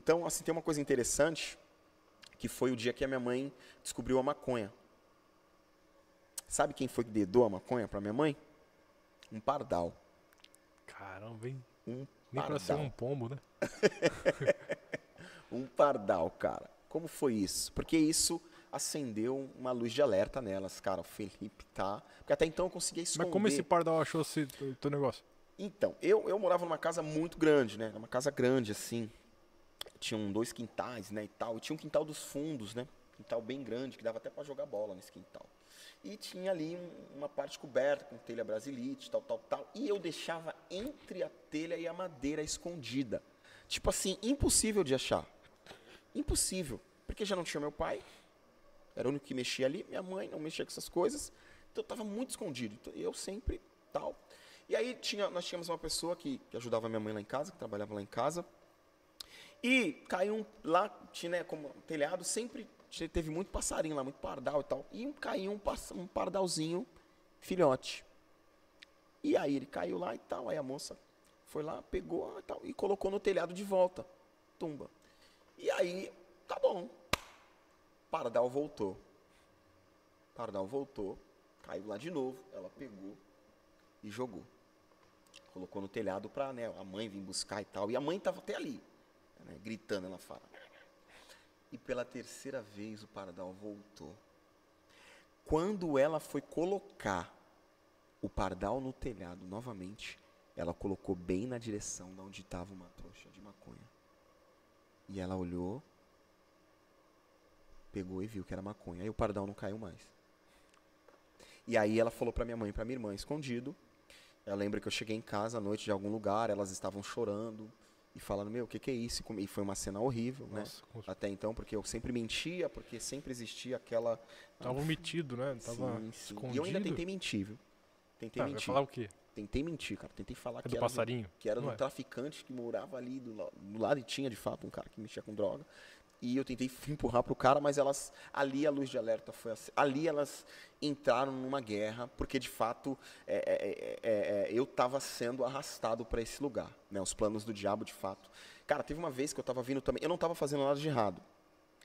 Então, assim, tem uma coisa interessante, que foi o dia que a minha mãe descobriu a maconha. Sabe quem foi que dedou a maconha pra minha mãe? Um pardal. Caramba, hein? Um Nem pra ser um pardal. pombo, né? Um pardal, cara. Como foi isso? Porque isso acendeu uma luz de alerta nelas, cara. O Felipe tá... Porque até então eu conseguia esconder. Mas como esse pardal achou esse teu negócio? Então, eu morava numa casa muito grande, né? Uma casa grande, assim. Tinham 2 quintais, né, e tal. E tinha um quintal dos fundos, né? Quintal bem grande, que dava até pra jogar bola nesse quintal. E tinha ali uma parte coberta com telha brasilite, tal, tal, tal. E eu deixava entre a telha e a madeira escondida. Tipo assim, impossível de achar. Impossível. Porque já não tinha meu pai. Era o único que mexia ali. Minha mãe não mexia com essas coisas. Então eu tava muito escondido. Então, eu sempre, tal. E aí nós tínhamos uma pessoa que ajudava minha mãe lá em casa, que trabalhava lá em casa. E caiu lá, tinha, né, como telhado, sempre teve muito passarinho lá, muito pardal e tal. E caiu um pardalzinho filhote. E aí ele caiu lá e tal. Aí a moça foi lá, pegou e tal, e colocou no telhado de volta. Tumba. E aí, tá bom. Pardal voltou. Pardal voltou, caiu lá de novo. Ela pegou e jogou. Colocou no telhado pra, né, a mãe vir buscar e tal. E a mãe tava até ali, né, gritando, ela fala. E pela terceira vez o pardal voltou. Quando ela foi colocar o pardal no telhado novamente, ela colocou bem na direção de onde estava uma trouxa de maconha. E ela olhou, pegou e viu que era maconha. Aí o pardal não caiu mais. E aí ela falou pra minha mãe e pra minha irmã, escondido. Eu lembro que eu cheguei em casa à noite de algum lugar, elas estavam chorando e falando, meu, o que é isso? E foi uma cena horrível, Nossa, né? Até então, porque eu sempre mentia, porque sempre existia aquela... tava omitido, né? Tava sim. escondido. E eu ainda tentei mentir, viu? Tentei Vai mentir. falar o quê? Tentei mentir, cara. Tentei falar É do passarinho? que era Não do é? traficante que morava ali do lado e tinha, de fato, um cara que mexia com droga. E eu tentei empurrar pro cara, mas ali a luz de alerta foi assim. Ali elas entraram numa guerra, porque de fato eu estava sendo arrastado para esse lugar, né? Os planos do diabo, de fato. Cara, teve uma vez que eu estava vindo também, eu não estava fazendo nada de errado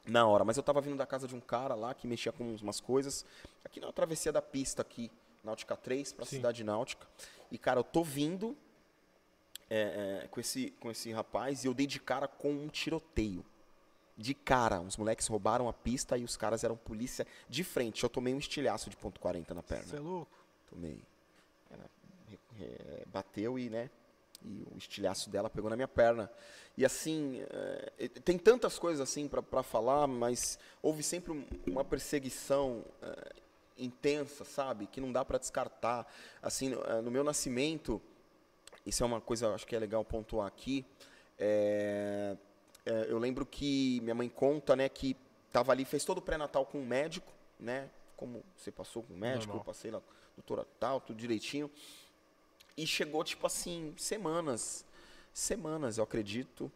na hora, mas eu estava vindo da casa de um cara lá que mexia com umas coisas, aqui na travessia da pista aqui, Náutica 3, para a Sim. cidade náutica. E cara, eu tô vindo com esse rapaz e eu dei de cara com um tiroteio. De cara, uns moleques roubaram a pista e os caras eram polícia de frente. Eu tomei um estilhaço de .40 na perna. Você é louco? Tomei. Bateu e, né? E o estilhaço dela pegou na minha perna. E assim, tem tantas coisas assim para falar, mas houve sempre uma perseguição intensa, sabe? Que não dá para descartar. Assim, no meu nascimento, isso é uma coisa, acho que é legal pontuar aqui. Eu lembro que minha mãe conta, né, que estava ali, fez todo o pré-natal com um médico, né? Como você passou com um médico, Normal. eu passei na doutora tal, tudo direitinho. E chegou, tipo assim, semanas, eu acredito,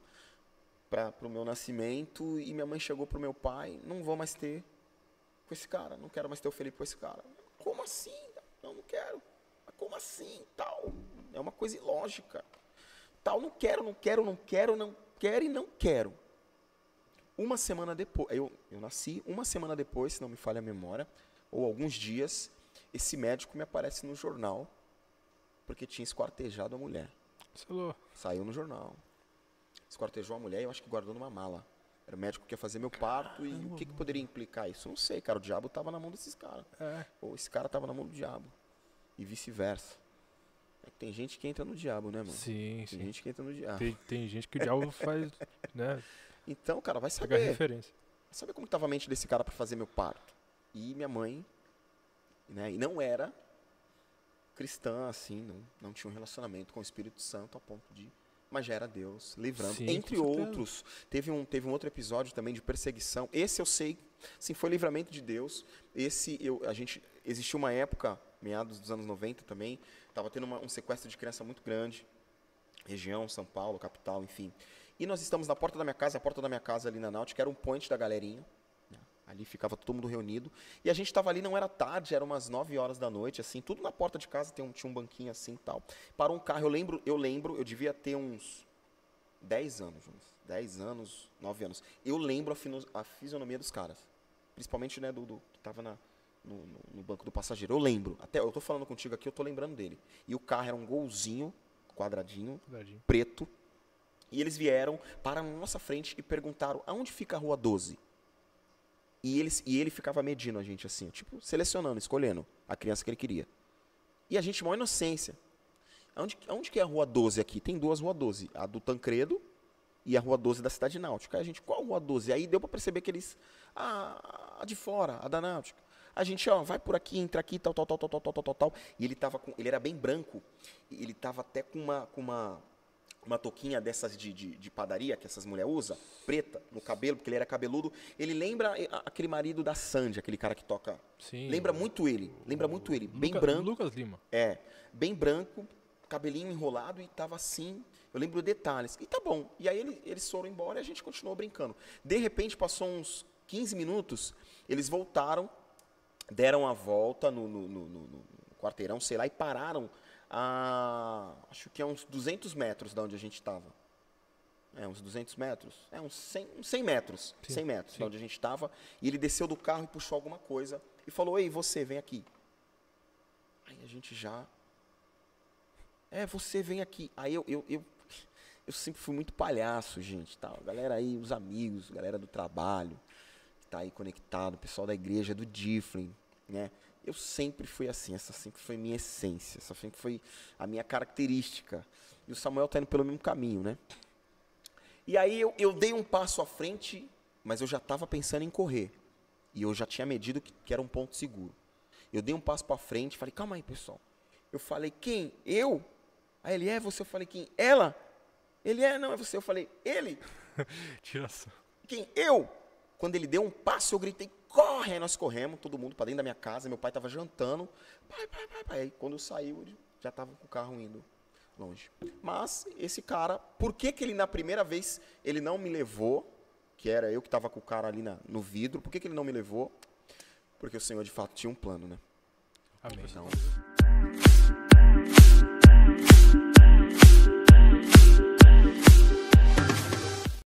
para o meu nascimento. E minha mãe chegou pro meu pai, não vou mais ter com esse cara, não quero mais ter o Felipe com esse cara. Como assim? Não quero. Mas como assim? Tal. É uma coisa ilógica. Tal, não quero e não quero. Uma semana depois, eu nasci, uma semana depois, se não me falha a memória, ou alguns dias, esse médico me aparece no jornal, porque tinha esquartejado a mulher. Você é louco. Saiu no jornal. Esquartejou a mulher e eu acho que guardou numa mala. Era o médico que ia fazer meu parto. E o que poderia implicar isso? Não sei, cara. O diabo estava na mão desses caras. Ou esse cara estava na mão do diabo. E vice-versa. Tem gente que entra no diabo, né, mano? Sim, Tem sim. gente que entra no diabo. Tem gente que o diabo faz, né? Então, cara, vai Pega saber. referência. Vai saber como estava a mente desse cara para fazer meu parto. E minha mãe, né, e não era cristã, assim, não tinha um relacionamento com o Espírito Santo a ponto de... Mas já era Deus, livrando. Sim, Entre com certeza. outros, teve um outro episódio também de perseguição. Esse eu sei, sim, foi livramento de Deus. Existiu uma época, meados dos anos 90 também, estava tendo um sequestro de criança muito grande. Região, São Paulo, capital, enfim. E nós estamos na porta da minha casa, a porta da minha casa ali na Náutica, era um point da galerinha. Ali ficava todo mundo reunido. E a gente estava ali, não era tarde, era umas 9 horas da noite, assim, tudo na porta de casa, tinha um banquinho assim e tal. Parou um carro, eu lembro, eu devia ter uns 10 anos, Jonas. 10 anos, 9 anos. Eu lembro a fisionomia dos caras. Principalmente, né, do que tava no banco do passageiro. Eu lembro. Até eu tô falando contigo aqui, eu tô lembrando dele. E o carro era um golzinho, quadradinho, preto. E eles vieram, pararam na nossa frente e perguntaram, aonde fica a Rua 12? E ele ficava medindo a gente assim, tipo, selecionando, escolhendo a criança que ele queria. E a gente, maior inocência. Aonde que é a Rua 12 aqui? Tem duas Rua 12. A do Tancredo e a Rua 12 da Cidade Náutica. Aí a gente, qual Rua 12? Aí deu pra perceber que eles... a de fora, a da Náutica. A gente, ó, vai por aqui, entra aqui, tal. E ele era bem branco. E ele tava até com uma touquinha dessas de padaria que essas mulheres usam, preta, no cabelo, porque ele era cabeludo. Ele lembra aquele marido da Sandy, aquele cara que toca. Sim. Lembra muito ele. Bem branco. Lucas Lima. É, bem branco, cabelinho enrolado e tava assim. Eu lembro detalhes. E tá bom. E aí eles foram embora e a gente continuou brincando. De repente, passou uns 15 minutos, eles voltaram, deram a volta no quarteirão, sei lá, e pararam acho que é uns 200 metros da onde a gente estava. Uns 200 metros. Uns 100 metros. Sim, 100 metros sim. da onde a gente estava. E ele desceu do carro e puxou alguma coisa. E falou, ei, você, vem aqui. Aí a gente já... você, vem aqui. Aí eu sempre fui muito palhaço, gente. Tá? A galera aí, os amigos, a galera do trabalho, que tá aí conectado, o pessoal da igreja, do Difflin, né? Eu sempre fui assim, essa sempre foi minha essência, essa sempre foi a minha característica. E o Samuel tá indo pelo mesmo caminho, né? E aí eu dei um passo à frente, mas eu já estava pensando em correr. E eu já tinha medido que era um ponto seguro. Eu dei um passo para frente, falei, calma aí, pessoal. Eu falei, quem? Eu? Aí ele, você? Eu falei, quem? Ela? Ele, não, é você. Eu falei, ele? Tiração. Quem? Eu? Quando ele deu um passo, eu gritei, corre! Aí nós corremos, todo mundo para dentro da minha casa. Meu pai estava jantando. Pai. Aí quando saiu, ele já estava com o carro indo longe. Mas esse cara, por que ele na primeira vez ele não me levou? Que era eu que estava com o cara ali no vidro. Por que ele não me levou? Porque o Senhor de fato tinha um plano, né? Amém. Então...